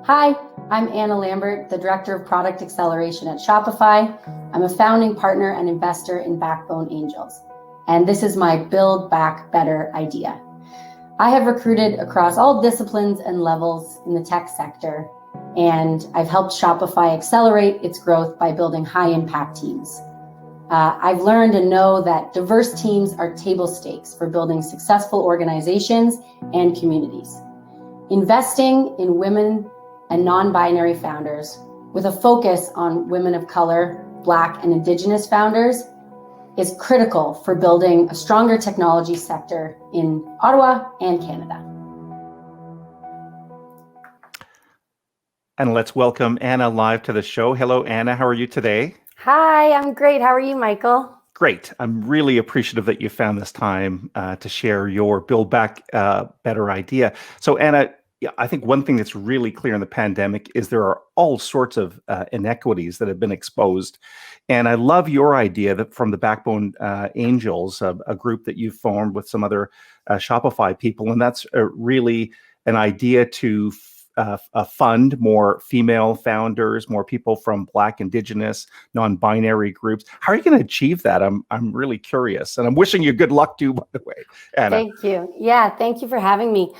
Hi, I'm Anna Lambert, the Director of Product Acceleration at Shopify. I'm a founding partner and investor in Backbone Angels, and this is my Build Back Better idea. I have recruited across all disciplines and levels in the tech sector, and I've helped Shopify accelerate its growth by building high-impact teams. I've learned and know that diverse teams are table stakes for building successful organizations and communities. Investing in women and non-binary founders with a focus on women of color, Black and Indigenous founders is critical for building a stronger technology sector in Ottawa and Canada. And let's welcome Anna live to the show. Hello, Anna. How are you today? Hi, I'm great. How are you, Michael? Great. I'm really appreciative that you found this time to share your Build Back Better idea. So, Anna, I think one thing that's really clear in the pandemic is there are all sorts of inequities that have been exposed. And I love your idea that from the Backbone Angels, a group that you've formed with some other Shopify people. And that's really an idea to fund more female founders, more people from Black, Indigenous, non-binary groups. How are you going to achieve that? I'm really curious. And I'm wishing you good luck too, by the way, Anna. Thank you. Yeah, thank you for having me.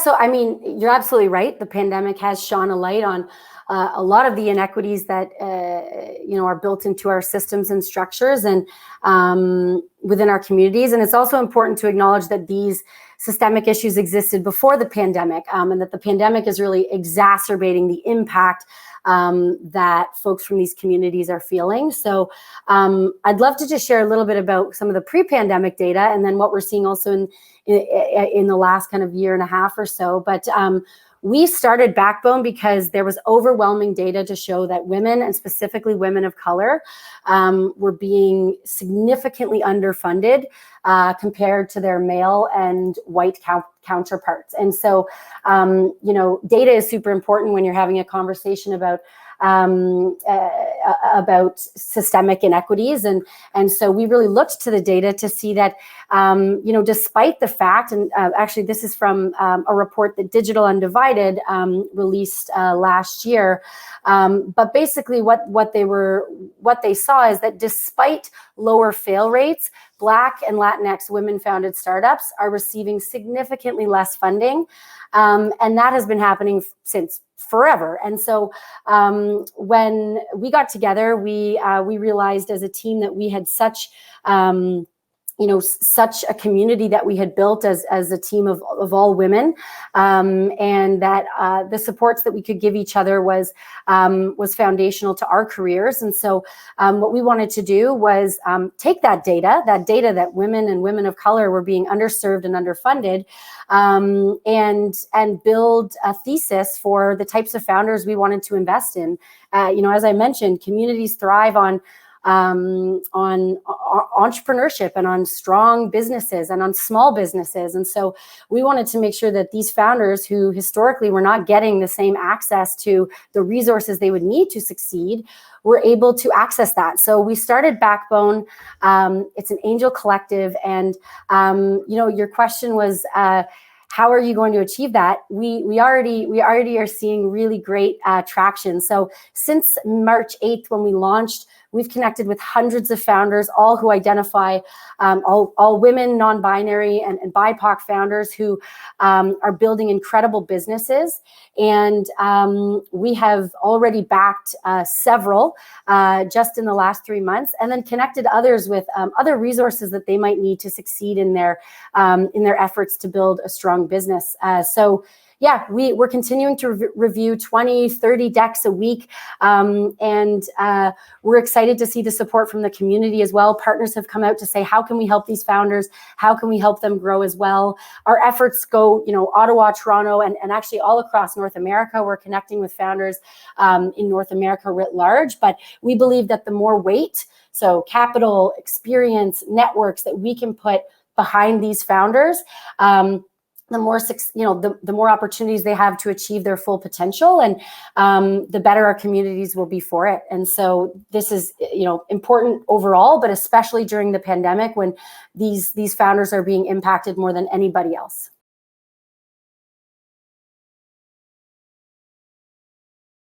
So I mean, you're absolutely right. The pandemic has shone a light on a lot of the inequities that are built into our systems and structures and within our communities. And it's also important to acknowledge that these systemic issues existed before the pandemic, and that the pandemic is really exacerbating the impact that folks from these communities are feeling. So I'd love to just share a little bit about some of the pre-pandemic data and then what we're seeing also in the last kind of year and a half or so. But we started Backbone because there was overwhelming data to show that women, and specifically women of color, were being significantly underfunded compared to their male and white counterparts. And so, data is super important when you're having a conversation about systemic inequities. And so we really looked to the data to see that, despite the fact, and actually this is from a report that Digital Undivided released last year. But basically what they saw is that despite lower fail rates, Black and Latinx women-founded startups are receiving significantly less funding. And that has been happening since forever. And so when we got together, we realized as a team that we had such a community that we had built as a team of all women, and that the supports that we could give each other was foundational to our careers. And so what we wanted to do was take that data that women and women of color were being underserved and underfunded, and build a thesis for the types of founders we wanted to invest in. As I mentioned, communities thrive on entrepreneurship and on strong businesses and on small businesses. And so we wanted to make sure that these founders who historically were not getting the same access to the resources they would need to succeed were able to access that. So we started Backbone. It's an angel collective. And, your question was, how are you going to achieve that? We already are seeing really great traction. So since March 8th, when we launched, we've connected with hundreds of founders, all who identify, all women, non-binary and BIPOC founders who are building incredible businesses. And we have already backed several just in the last 3 months, and then connected others with other resources that they might need to succeed in their efforts to build a strong business. We're continuing to review 20, 30 decks a week. And we're excited to see the support from the community as well. Partners have come out to say, how can we help these founders? How can we help them grow as well? Our efforts go, Ottawa, Toronto, and actually all across North America. We're connecting with founders in North America writ large. But we believe that the more weight, so capital, experience, networks that we can put behind these founders, the more opportunities they have to achieve their full potential, and the better our communities will be for it. And so this is, important overall, but especially during the pandemic when these founders are being impacted more than anybody else.